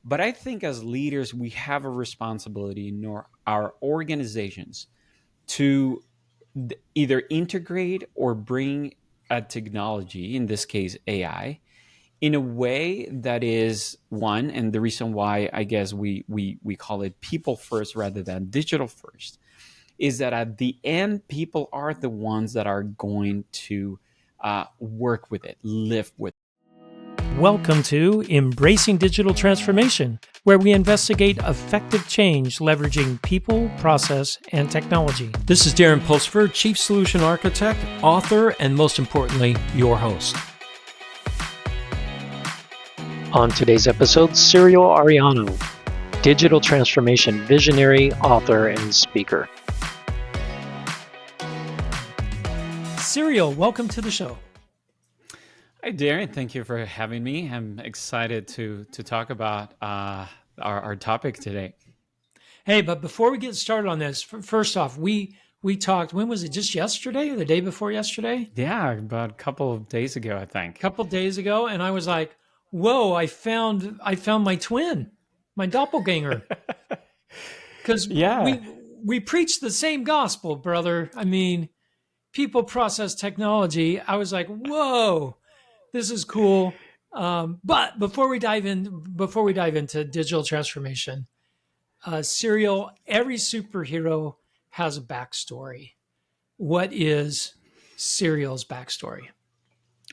But I think as leaders, we have a responsibility in our organizations to either integrate or bring a technology, in this case AI, in a way that is one, and the reason why I guess we call it people first rather than digital first, is that at the end, people are the ones that are going to work with it, live with it. Welcome to Embracing Digital Transformation, where we investigate effective change leveraging people, process, and technology. This is Darren Pulsipher, Chief Solution Architect, author, and most importantly, your host. On today's episode, Suriel Arellano, Digital Transformation Visionary, Author, and Speaker. Suriel, welcome to the show. Hi, Darren. Thank you for having me. I'm excited to talk about our topic today. Hey, but before we get started on this, first off, we talked, when was it, just yesterday or the day before yesterday? Yeah, about a couple of days ago, I think. A couple of days ago, and I was like, whoa, I found my twin, my doppelganger. Because we preach the same gospel, brother. I mean, people, process, technology. I was like, whoa. This is cool. But before we dive into digital transformation, Suriel, every superhero has a backstory. What is Suriel's backstory?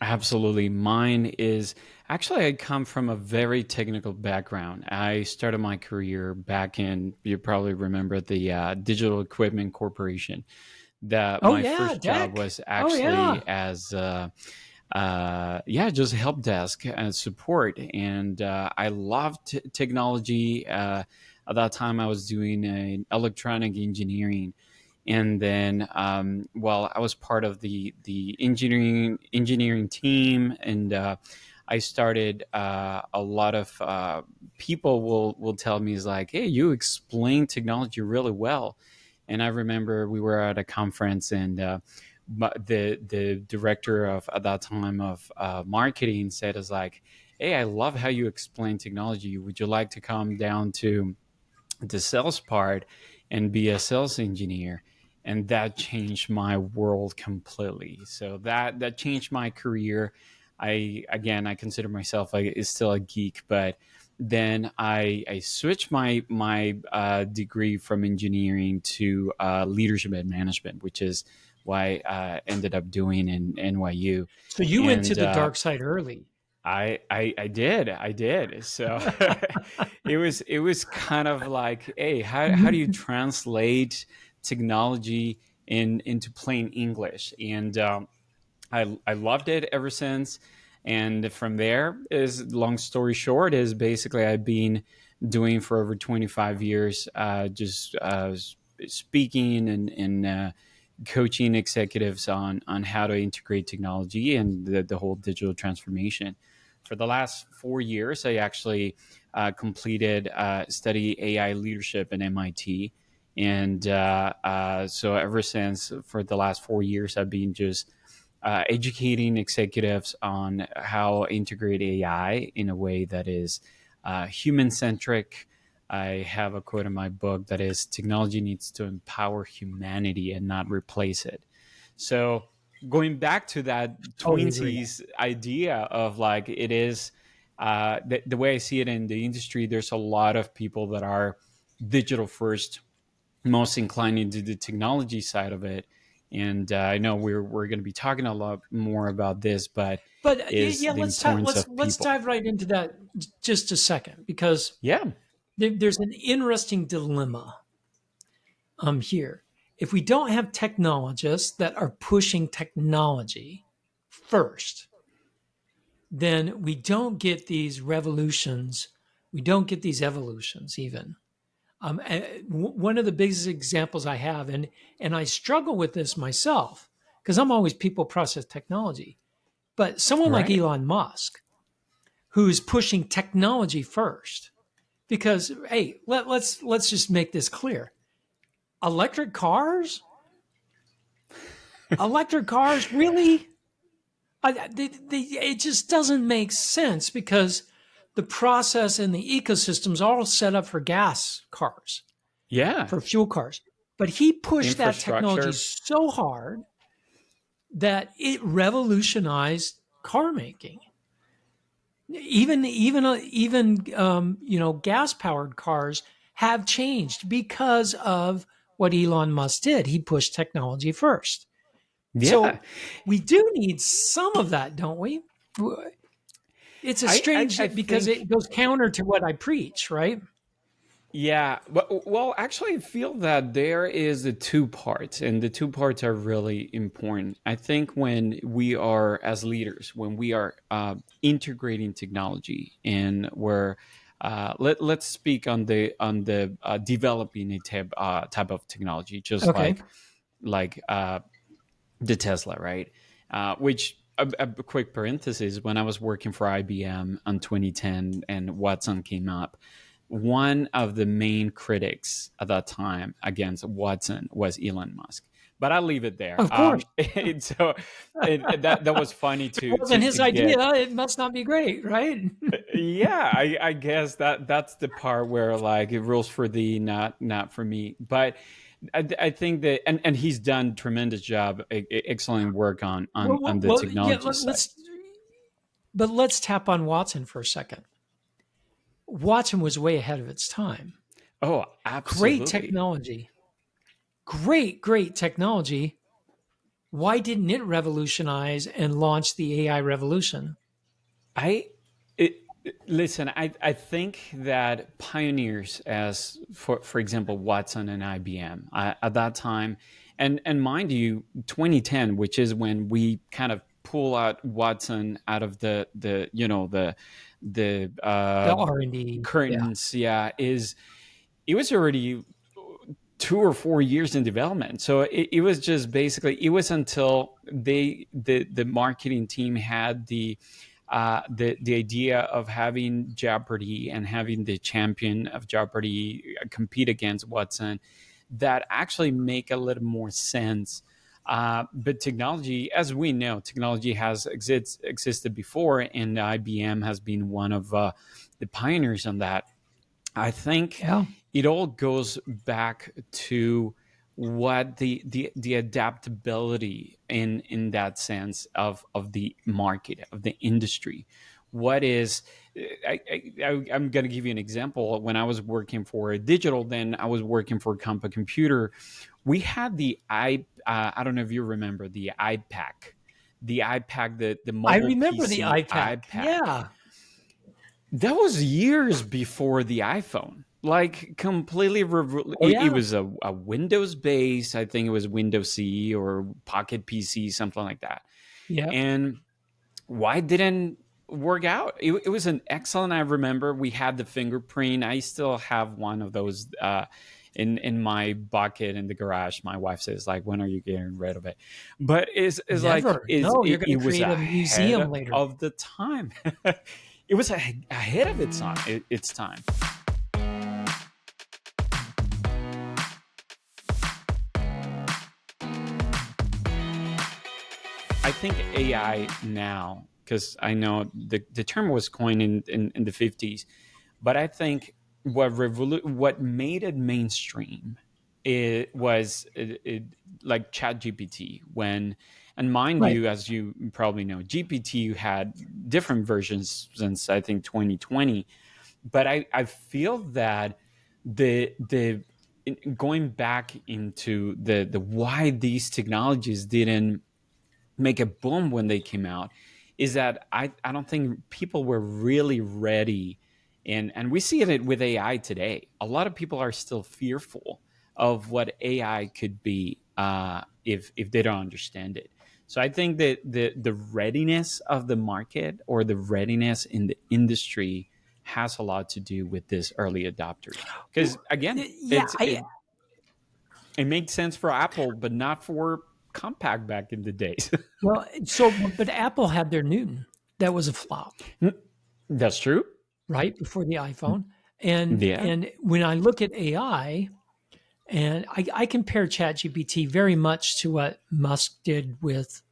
Absolutely. Mine is actually, I come from a very technical background. I started my career back in, you probably remember, the Digital Equipment Corporation. My first job was actually as just help desk and support, and I loved technology. At that time I was doing electronic engineering, and then I was part of the engineering team, and I started a lot of people will tell me, is like, hey, you explain technology really well. And I remember we were at a conference, and the director of at that time of marketing said, is like, hey, I love how you explain technology. Would you like to come down to the sales part and be a sales engineer? And that changed my world completely. So that changed my career. I consider myself is still a geek, but then I switched my degree from engineering to leadership and management, which is why I ended up doing in NYU. So you went to the dark side early. I did. So it was kind of like, hey, how do you translate technology into plain English? And I loved it ever since. And from there, is long story short, is basically I've been doing for over 25 years, just speaking and coaching executives on how to integrate technology and the whole digital transformation. For the last 4 years, I actually completed study AI leadership at MIT. And so ever since, for the last 4 years, I've been just educating executives on how to integrate AI in a way that is human-centric. I have a quote in my book that is, technology needs to empower humanity and not replace it. So going back to that twinsies idea of like, it is the way I see it in the industry, there's a lot of people that are digital first, most inclined into the technology side of it. And I know we're going to be talking a lot more about this, but let's dive right into that just a second, because there's an interesting dilemma here. If we don't have technologists that are pushing technology first, then we don't get these revolutions. We don't get these evolutions even. One of the biggest examples I have, and I struggle with this myself, because I'm always people, process, technology, but someone like Elon Musk, who's pushing technology first, because, hey, let's just make this clear. Electric cars, really? It just doesn't make sense, because the process and the ecosystems all set up for gas cars. Yeah. For fuel cars. But he pushed that technology so hard that it revolutionized car making. Even gas-powered cars have changed because of what Elon Musk did. He pushed technology first. Yeah. So we do need some of that, don't we? It's a strange because it goes counter to what I preach, right? Yeah. Well, actually, I feel that there is the two parts, and the two parts are really important. I think when we are, as leaders, when we are integrating technology, and let's speak on the developing a type of technology, just like the Tesla, right? Which a quick parenthesis: when I was working for IBM in 2010 and Watson came up, one of the main critics at that time against Watson was Elon Musk. But I'll leave it there. Of course. So that was funny to. It wasn't his idea. It must not be great, right? Yeah, I guess that's the part where like it rules for thee, not for me. But I think that, and he's done tremendous job, excellent work on the technology side. But let's tap on Watson for a second. Watson was way ahead of its time. Oh, absolutely. Great technology. Great technology. Why didn't it revolutionize and launch the AI revolution? Listen, I think that pioneers, as for example, Watson and IBM at that time, and mind you, 2010, which is when we kind of pull out Watson out of the R&D curtains, it was already 2 or 4 years in development. So it was just basically, it was until the marketing team had the idea of having Jeopardy and having the champion of Jeopardy compete against Watson that actually make a little more sense. But technology, as we know, technology has existed before, and IBM has been one of the pioneers on that. I think it all goes back to what the adaptability in that sense of the market, of the industry. What is, I'm going to give you an example. When I was working for digital, then I was working for Compa Computer. We had the I don't know if you remember the iPack, the mobile I remember PC the iPack. Yeah. That was years before the iPhone. Like completely, it was a Windows base. I think it was Windows CE or Pocket PC, something like that. Yeah. And why didn't work out? It was an excellent. I remember we had the fingerprint. I still have one of those in my bucket in the garage. My wife says, like, when are you getting rid of it? But it's like, no, you're going to create a museum later of the time. It was ahead of its time. I think AI now, because I know the term was coined in the 50s, but I think what made it mainstream was like ChatGPT. And mind you, as you probably know, GPT had different versions since I think 2020. But I feel that the going back into the why these technologies didn't make a boom when they came out is that I don't think people were really ready. And we see it with AI today. A lot of people are still fearful of what AI could be if they don't understand it. So I think that the readiness of the market or the readiness in the industry has a lot to do with this early adopters. Because again, it makes sense for Apple, but not for Compaq back in the days. But Apple had their Newton. That was a flop. That's true. Right before the iPhone. And when I look at AI, and I compare ChatGPT very much to what Musk did with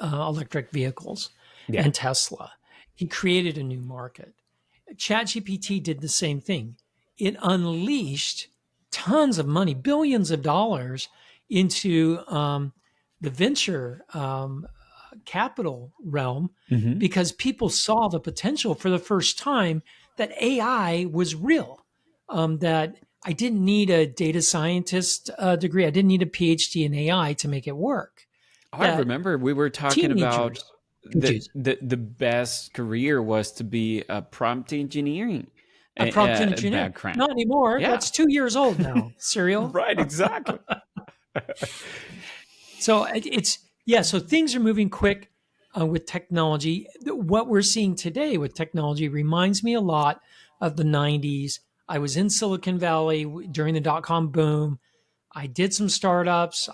electric vehicles and Tesla. he created a new market. ChatGPT did the same thing. It unleashed tons of money, billions of dollars into the venture capital realm because people saw the potential for the first time that AI was real, that I didn't need a data scientist degree. I didn't need a PhD in AI to make it work. I remember we were talking about the best career was to be a prompt engineering. A prompt engineer. Background. Not anymore. Yeah. That's 2 years old now, Suriel. Right, exactly. So so things are moving quick with technology. What we're seeing today with technology reminds me a lot of the 90s. I was in Silicon Valley during the dot-com boom. I did some startups.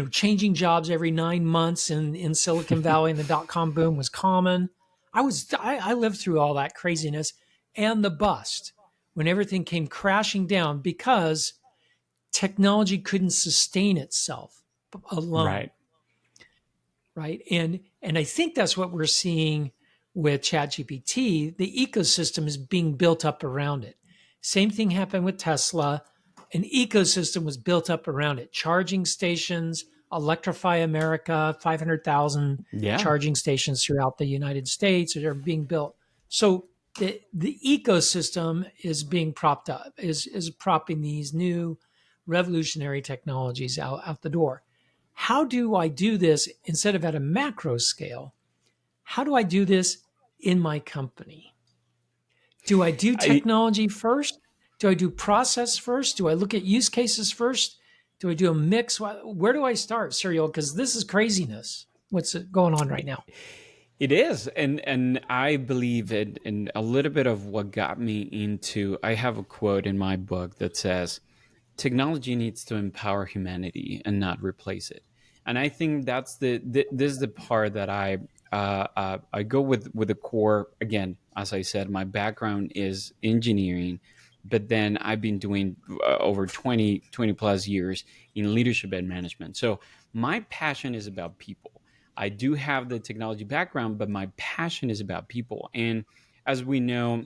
Changing jobs every 9 months in Silicon Valley and the dot-com boom was common. I lived through all that craziness and the bust when everything came crashing down because technology couldn't sustain itself alone. Right. And I think that's what we're seeing with ChatGPT. The ecosystem is being built up around it. Same thing happened with Tesla. An ecosystem was built up around it. Charging stations, Electrify America, 500,000 charging stations throughout the United States are being built. So the ecosystem is being propped up, is propping these new revolutionary technologies out the door. How do I do this instead of at a macro scale? How do I do this in my company? Do I do technology first? Do I do process first? Do I look at use cases first? Do I do a mix? Where do I start, Suriel? Because this is craziness. What's going on right now? It is. And I believe it. And a little bit of what got me into, I have a quote in my book that says, technology needs to empower humanity and not replace it. And I think that's this is the part that I go with the core. Again, as I said, my background is engineering, but then I've been doing over 20 plus years in leadership and management. So my passion is about people. I do have the technology background, but my passion is about people. And as we know,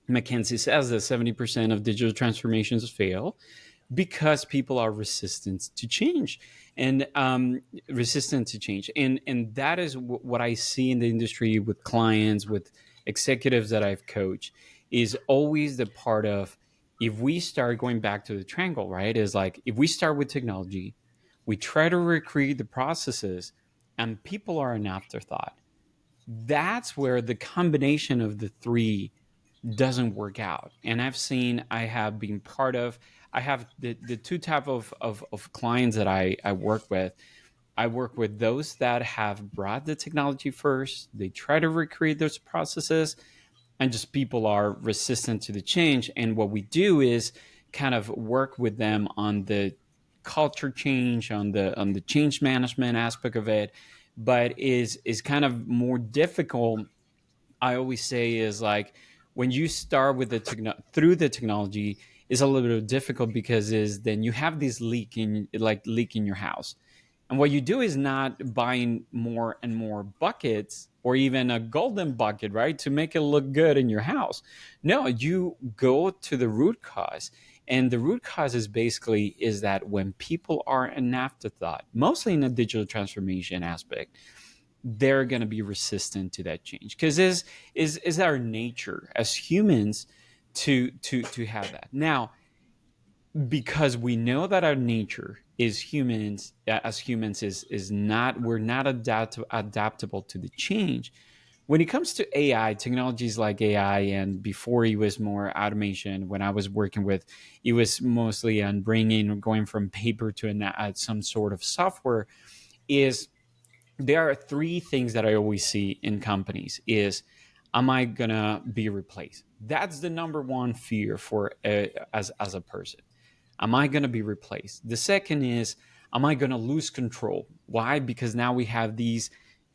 McKinsey says that 70% of digital transformations fail because people are resistant to change and And that is what I see in the industry with clients, with executives that I've coached, is always the part of, if we start going back to the triangle, right, is like, if we start with technology, we try to recreate the processes, and people are an afterthought. That's where the combination of the three doesn't work out. And I have been part of, I have the two type of clients that I work with. I work with those that have brought the technology first. They try to recreate those processes, and just people are resistant to the change. And what we do is kind of work with them on the culture change, on the change management aspect of it, but is kind of more difficult. I always say is like, when you start with through the technology, is a little bit difficult because then you have this leak in your house. And what you do is not buying more and more buckets or even a golden bucket, right, to make it look good in your house. No, you go to the root cause. And the root cause is that when people are an afterthought, mostly in a digital transformation aspect, they're going to be resistant to that change, because is our nature as humans to have that. Now, because we know that our nature is humans, as humans is not, we're not adaptable to the change. When it comes to AI, technologies like AI, and before it was more automation, when I was working with, it was mostly on going from paper to some sort of software, there are three things that I always see in companies is, am I going to be replaced? That's the number one fear for as a person. Am I going to be replaced? The second is, am I going to lose control? Why? Because now we have these,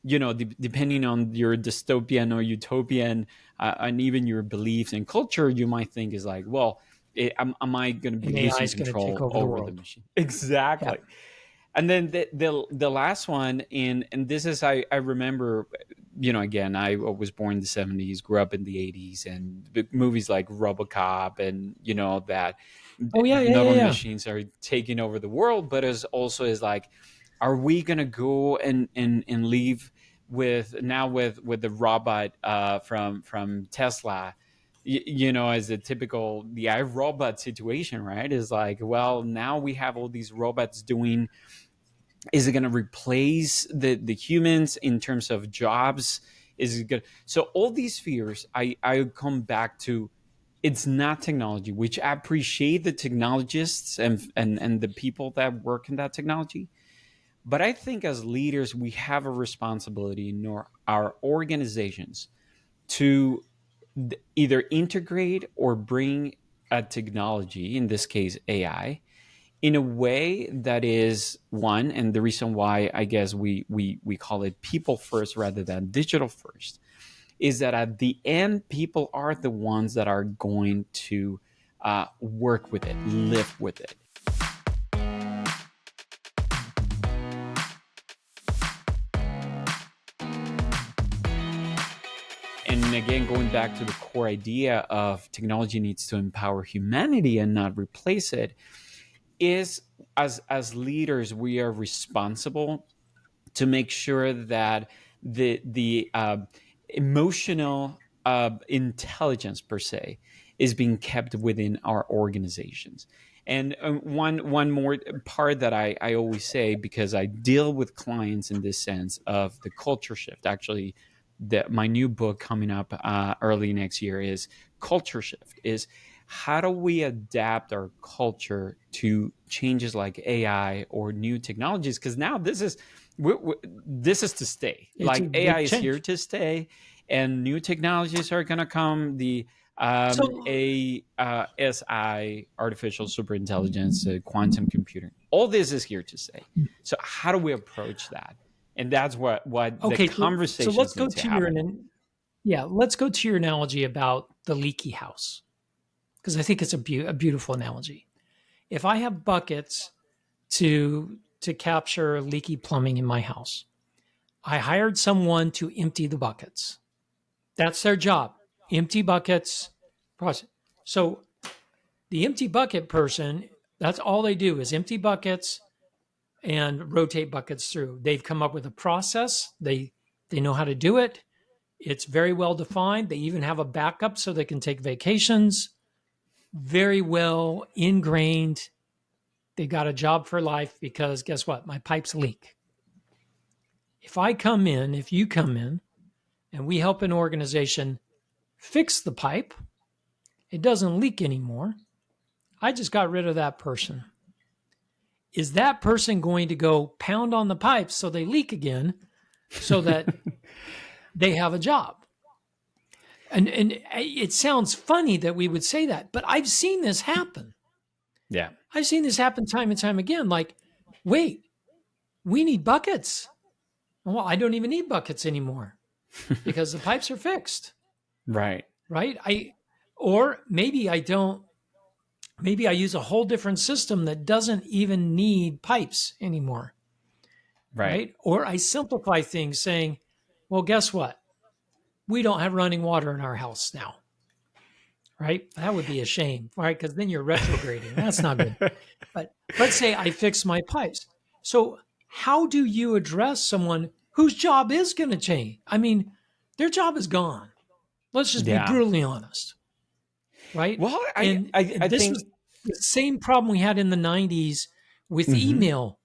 depending on your dystopian or utopian and even your beliefs and culture, you might think is like, well, am I going to be losing control over the machine? Exactly. Yeah. And then the last one, and this is, I remember, again, I was born in the 70s, grew up in the 80s, and movies like RoboCop, and that not only machines are taking over the world, but as also is like, are we gonna go and leave with the robot from Tesla, as a typical the iRobot situation, right? Is like, well, now we have all these robots doing. Is it going to replace the humans in terms of jobs? Is it good? So all these fears, I come back to, it's not technology, which I appreciate the technologists and the people that work in that technology. But I think as leaders, we have a responsibility in our organizations to either integrate or bring a technology, in this case AI, in a way that is one, and the reason why I guess we call it people first rather than digital first, is that at the end, people are the ones that are going to work with it, live with it. And again, going back to the core idea of technology needs to empower humanity and not replace it, is as leaders, we are responsible to make sure that the emotional intelligence, per se, is being kept within our organizations. And one more part that I always say, because I deal with clients in this sense of the culture shift. Actually, my new book coming up early next year is Culture Shift. Is how do we adapt our culture to changes like AI or new technologies? Because now this is to stay. It's like AI is here to stay, and new technologies are going to come. The ASI, artificial superintelligence, quantum computing, all this is here to stay. So how do we approach that? And that's what the conversation. So let's go to let's go to your analogy about the leaky house, because I think it's a beautiful analogy. If I have buckets to capture leaky plumbing in my house, I hired someone to empty the buckets. That's their job. Empty buckets. So the empty bucket person, that's all they do is empty buckets and rotate buckets through. They've come up with a process. They know how to do it. It's very well defined. They even have a backup so they can take vacations. Very well ingrained. They got a job for life, because guess what? My pipes leak. If you come in and we help an organization fix the pipe, it doesn't leak anymore. I just got rid of that person. Is that person going to go pound on the pipes so they leak again so that they have a job? And it sounds funny that we would say that, but I've seen this happen. Yeah. I've seen this happen time and time again. Like, wait, we need buckets. Well, I don't even need buckets anymore because the pipes are fixed. Right. Or maybe I don't. Maybe I use a whole different system that doesn't even need pipes anymore. Right. Or I simplify things saying, well, guess what? We don't have running water in our house now. Right? That would be a shame, right? Because then you're retrograding. That's not good. But let's say I fix my pipes. So how do you address someone whose job is going to change? I mean, their job is gone. Let's just be brutally honest. Right? Well, I this think was the same problem we had in the 90s with email.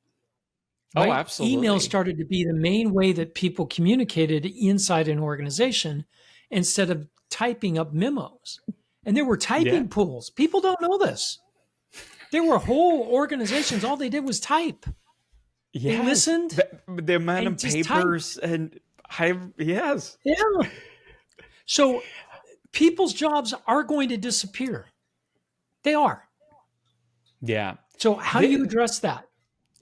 Right? Oh, absolutely. Email started to be the main way that people communicated inside an organization instead of typing up memos. And there were typing pools. People don't know this. There were whole organizations. All they did was type. They listened. The amount of papers yes. Yeah. So people's jobs are going to disappear. They are. Yeah. So how do you address that?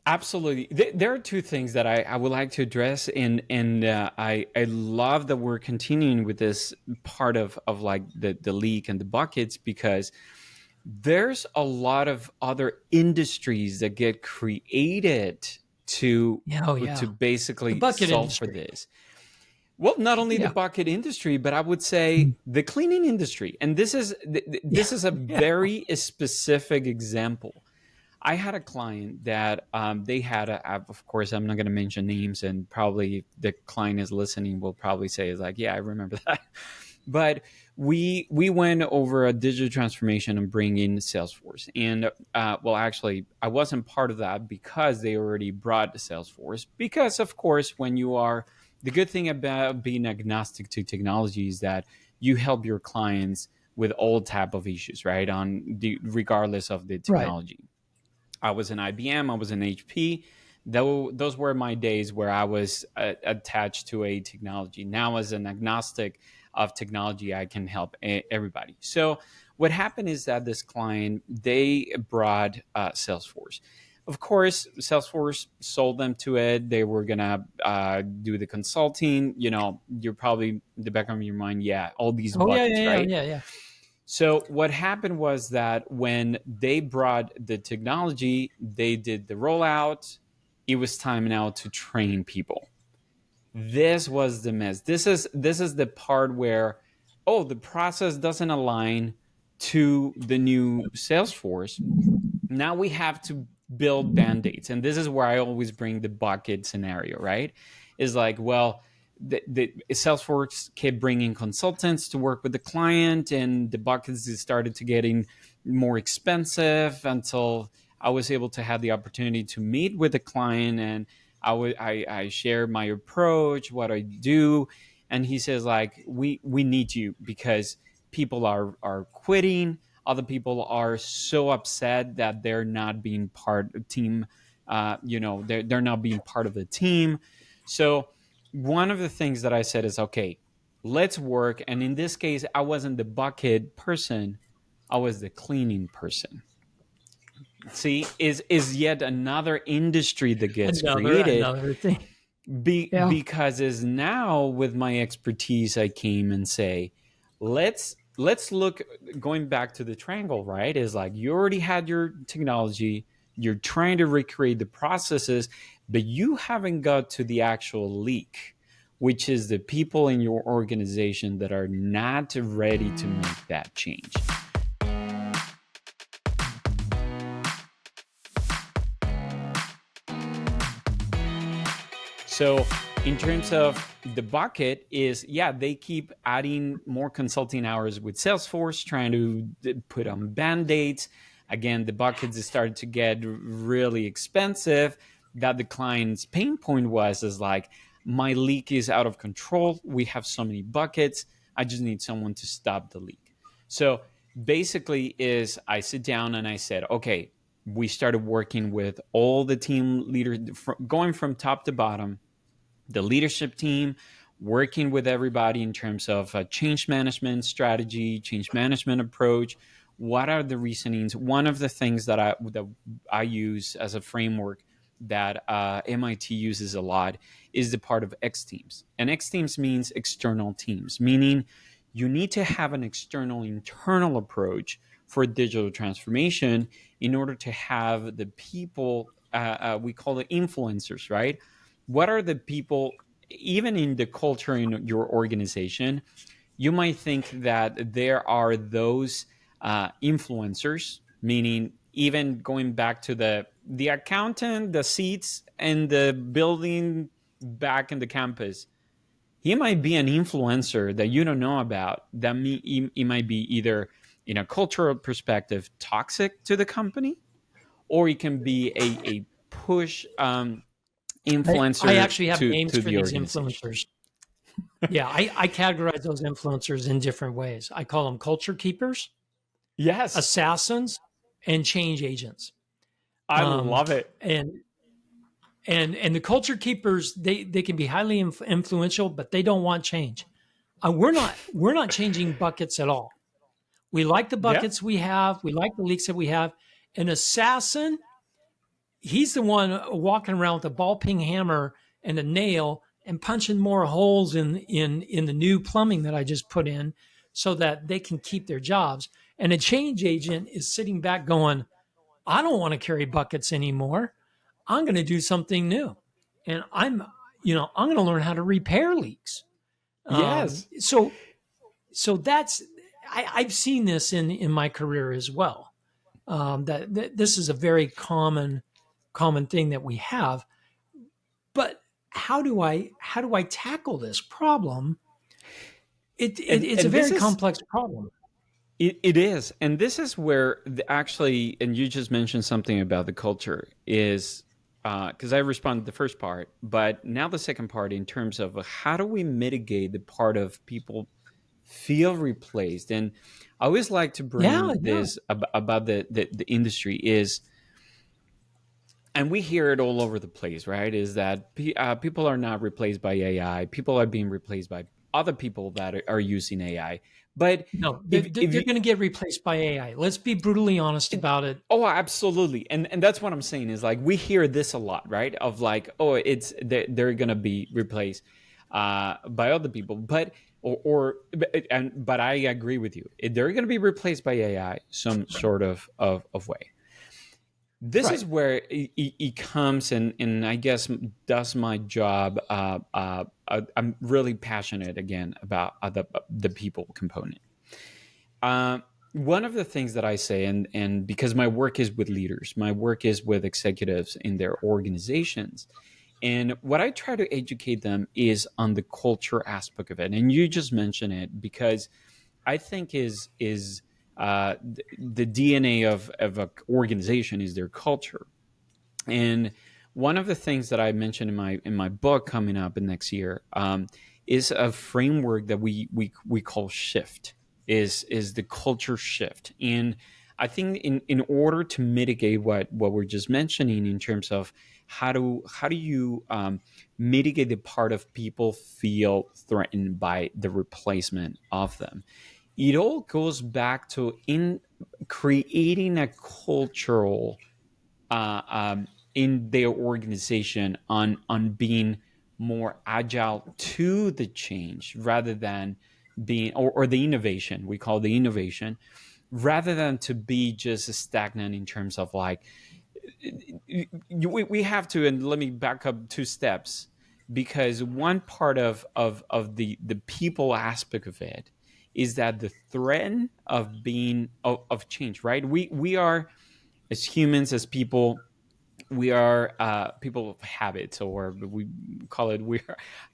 Absolutely. There are two things that I would like to address, and I love that we're continuing with this part of like the leak and the buckets, because there's a lot of other industries that get created to basically solve industry. For this. Well, not only the bucket industry, but I would say the cleaning industry. And this is a very specific example. I had a client that they had, of course, I'm not going to mention names, and probably the client is listening will probably say, is like, yeah, I remember that. But we went over a digital transformation and bringing Salesforce. And actually, I wasn't part of that because they already brought the Salesforce. Because, of course, when you are, the good thing about being agnostic to technology is that you help your clients with all type of issues, right? Regardless of the technology. Right. I was in IBM, I was in HP. Those were my days where I was attached to a technology. Now, as an agnostic of technology, I can help everybody. So what happened is that this client, they brought Salesforce. Of course, Salesforce sold them to it. They were going to do the consulting. You're probably in the back of your mind, all these buckets, right? Yeah. So what happened was that when they brought the technology, they did the rollout. It was time now to train people. This was the mess. This is the part where, the process doesn't align to the new Salesforce. Now we have to build Band-Aids. And this is where I always bring the bucket scenario, right? Is like, well, the Salesforce kept bringing consultants to work with the client, and the buckets started to getting more expensive until I was able to have the opportunity to meet with the client, and I share my approach, what I do, and he says like, we need you because people are quitting. Other people are so upset that they're not being part of the team. They're not being part of the team. So one of the things that I said is, okay, let's work. And in this case, I wasn't the bucket person. I was the cleaning person. See, is yet another industry that gets created. Another thing. Because is now with my expertise, I came and say, let's look, going back to the triangle, right? Is like, you already had your technology. You're trying to recreate the processes, but you haven't got to the actual leak, which is the people in your organization that are not ready to make that change. So in terms of the bucket is, they keep adding more consulting hours with Salesforce, trying to put on Band-Aids. Again, the buckets started to get really expensive. That the client's pain point is like, my leak is out of control. We have so many buckets. I just need someone to stop the leak. So basically is I sit down and I said, okay, we started working with all the team leaders, going from top to bottom, the leadership team, working with everybody in terms of change management strategy, change management approach. What are the reasonings? One of the things that I use as a framework that MIT uses a lot is the part of X teams. And X teams means external teams, meaning you need to have an external internal approach for digital transformation in order to have the people, we call it influencers, right? What are the people, even in the culture in your organization, you might think that there are those influencers, meaning even going back to the accountant, the seats and the building back in the campus, he might be an influencer that you don't know about. That he might be either in a cultural perspective toxic to the company, or he can be a push influencer. I actually have names for these influencers. I categorize those influencers in different ways. I call them culture keepers, yes, assassins, and change agents. I love it. And the culture keepers, they can be highly influential, but they don't want change. We're not changing buckets at all. We like the buckets we have. We like the leaks that we have. An assassin, he's the one walking around with a ball peen hammer and a nail and punching more holes in the new plumbing that I just put in so that they can keep their jobs. And a change agent is sitting back going, I don't want to carry buckets anymore. I'm going to do something new, and I'm going to learn how to repair leaks. Yes. So that's I've seen this in my career as well. That this is a very common thing that we have. But how do I tackle this problem? It's a very complex problem. It is, and this is where actually, and you just mentioned something about the culture is because I responded to the first part, but now the second part in terms of how do we mitigate the part of people feel replaced. And I always like to bring this about the industry is, and we hear it all over the place, right? Is that people are not replaced by AI. People are being replaced by other people that are using AI. But no, they're going to get replaced by AI. Let's be brutally honest about it. Oh, absolutely. And that's what I'm saying is like we hear this a lot, right? Of like, oh, it's they're going to be replaced by other people. But but I agree with you. They're going to be replaced by AI some sort of way. This is where it comes and I guess does my job. I'm really passionate again about the people component. One of the things that I say, and because my work is with leaders, my work is with executives in their organizations, and what I try to educate them is on the culture aspect of it. And you just mentioned it because I think is the DNA of an organization is their culture. And one of the things that I mentioned in my book coming up in next year is a framework that we call SHIFT, is the culture shift. And I think in order to mitigate what we're just mentioning in terms of how do you mitigate the part of people feel threatened by the replacement of them, it all goes back to in creating a cultural in their organization on being more agile to the change rather than being or the innovation, we call the innovation, rather than to be just stagnant in terms of like we have to. And let me back up 2 steps, because one part of the people aspect of it is that the threat of being of change, right? We are, as humans, as people, we are people of habits, or we call it, we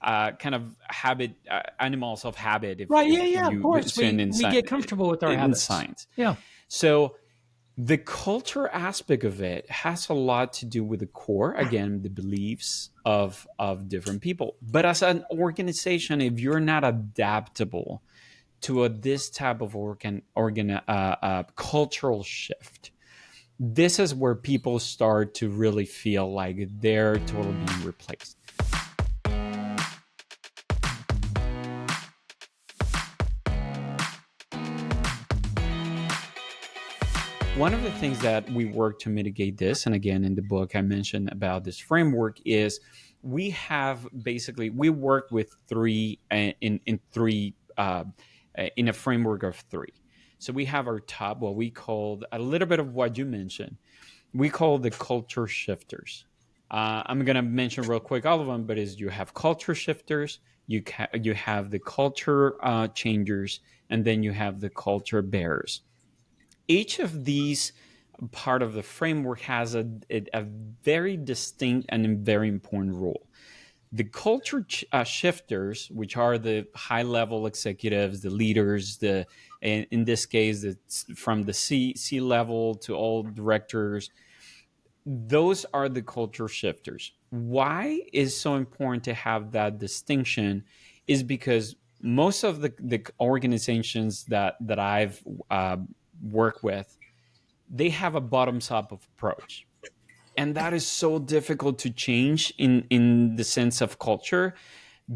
are kind of habit animals of habit. Of course. We get comfortable with our habits. Science. Yeah. So the culture aspect of it has a lot to do with the core, again, the beliefs of different people. But as an organization, if you're not adaptable to this type of cultural shift, this is where people start to really feel like they're totally being replaced. One of the things that we work to mitigate this, and again, in the book I mentioned about this framework, is we work with three in a framework of 3. So we have our top, what we called a little bit of what you mentioned. We call the culture shifters. I'm going to mention real quick all of them, but you have culture shifters, you have the culture changers, and then you have the culture bearers. Each of these part of the framework has a very distinct and very important role. The culture shifters, which are the high-level executives, the leaders, in this case, it's from the C level to all directors, those are the culture shifters. Why is so important to have that distinction is because most of the organizations that I've worked with, they have a bottoms-up approach. And that is so difficult to change in the sense of culture,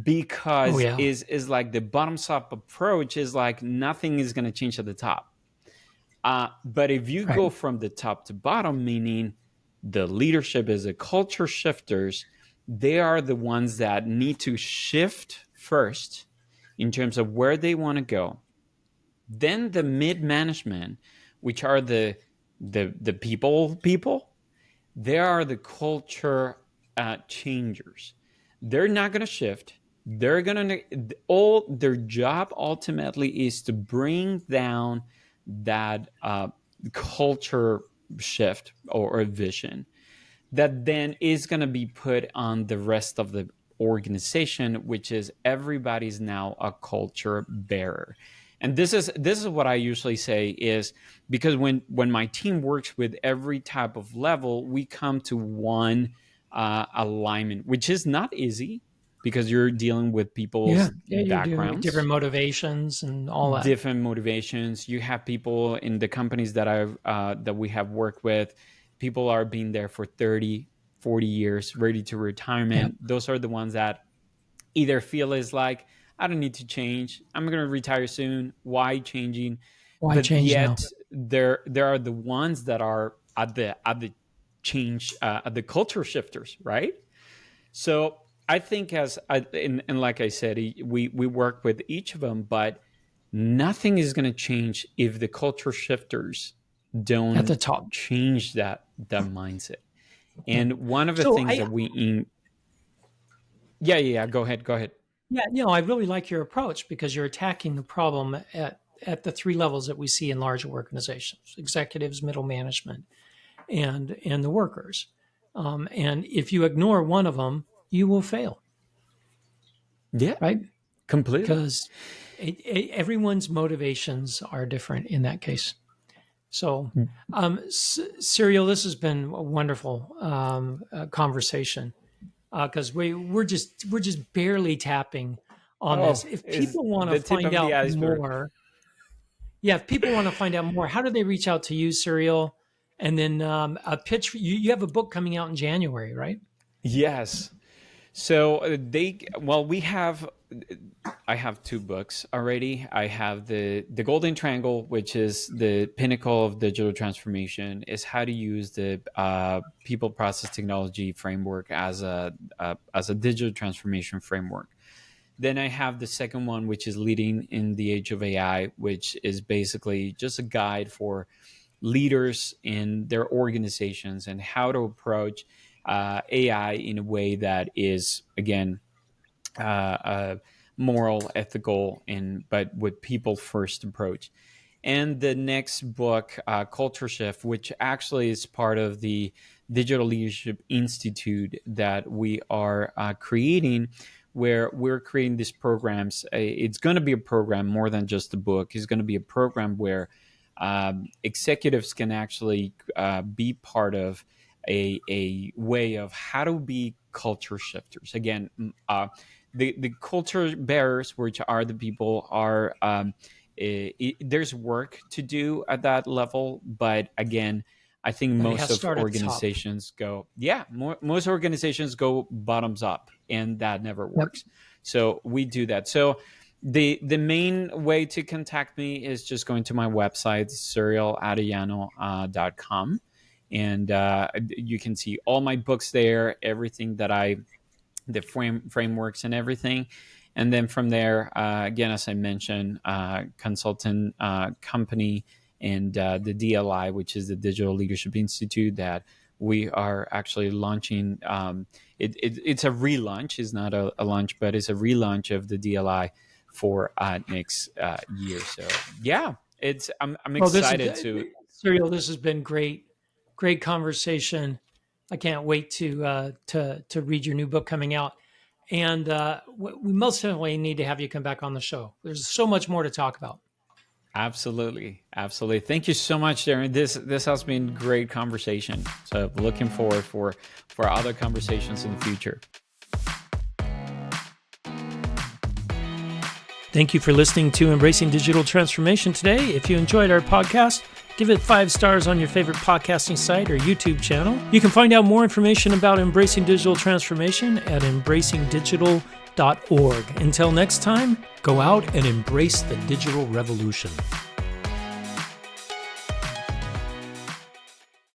because is like the bottoms up approach is like nothing is going to change at the top. But if you go from the top to bottom, meaning the leadership is the culture shifters, they are the ones that need to shift first in terms of where they want to go. Then the mid management, which are the people, they are the culture changers. They're not going to shift. They're going to, all their job ultimately is to bring down that culture shift or vision that then is going to be put on the rest of the organization, which is everybody's now a culture bearer. And this is what I usually say is, because when my team works with every type of level, we come to one alignment, which is not easy, because you're dealing with people's backgrounds, different motivations and all that. Different motivations. You have people in the companies that we have worked with. People are being there for 30, 40 years, ready to retirement. Those are the ones that either feel is like, I don't need to change. I'm going to retire soon. Why changing? Why change now? There are the ones that are at the change, at the culture shifters, right? So I think and like I said, we work with each of them, but nothing is going to change if the culture shifters don't at the top change that mindset. And one of the things that we go ahead. Yeah, I really like your approach, because you're attacking the problem at the three levels that we see in large organizations: executives, middle management, and the workers. And if you ignore one of them, you will fail. Yeah, right. Completely. Because everyone's motivations are different in that case. So, Suriel, this has been a wonderful conversation, because we're just barely tapping on this. If people want to find out more, if people want to find out more, how do they reach out to you, Suriel? And then a pitch. You have a book coming out in January, right? Yes. So I have two books already. I have the Golden Triangle, which is the pinnacle of digital transformation, is how to use the people process technology framework as a digital transformation framework. Then I have the second one, which is Leading in the Age of AI, which is basically just a guide for leaders in their organizations and how to approach AI in a way that is, again, moral, ethical, but with people first approach. And the next book, Culture Shift, which actually is part of the Digital Leadership Institute that we are creating, where we're creating these programs. It's going to be a program more than just a book. It's going to be a program where executives can actually be part of a way of how to be culture shifters. Again, the culture bearers, which are the people, are there's work to do at that level. But again, I think most of organizations most organizations go bottoms up, and that never works. Yep. So we do that. So the main way to contact me is just going to my website, SurielArellano.com. And you can see all my books there, everything that the frameworks and everything. And then from there, again, as I mentioned, consultant company and the DLI, which is the Digital Leadership Institute, that we are actually launching. It's a relaunch. It's not a launch, but it's a relaunch of the DLI for next year. So yeah, I'm excited to. Suriel, this has been great conversation. I can't wait to read your new book coming out. And we most definitely need to have you come back on the show. There's so much more to talk about. Absolutely. Thank you so much, Darren. This has been great conversation. So looking forward for other conversations in the future. Thank you for listening to Embracing Digital Transformation today. If you enjoyed our podcast, give it 5 stars on your favorite podcasting site or YouTube channel. You can find out more information about Embracing Digital Transformation at embracingdigital.org. Until next time, go out and embrace the digital revolution.